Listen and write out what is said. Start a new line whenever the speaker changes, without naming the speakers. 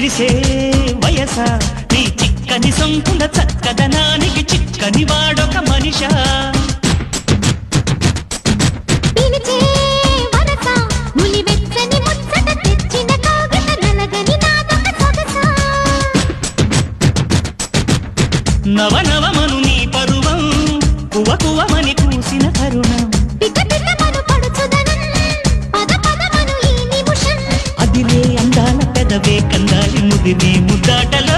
విరిసే వయస నీ చిక్కని సొంపుల చక్కదనానికి చిక్కని వాడొక మనిషా నవనవమను నీ పరువం కువకువమని కూసిన కరుణం అదిలే అందాల పెదవే కందాలి ముదిరి ముద్దాటలు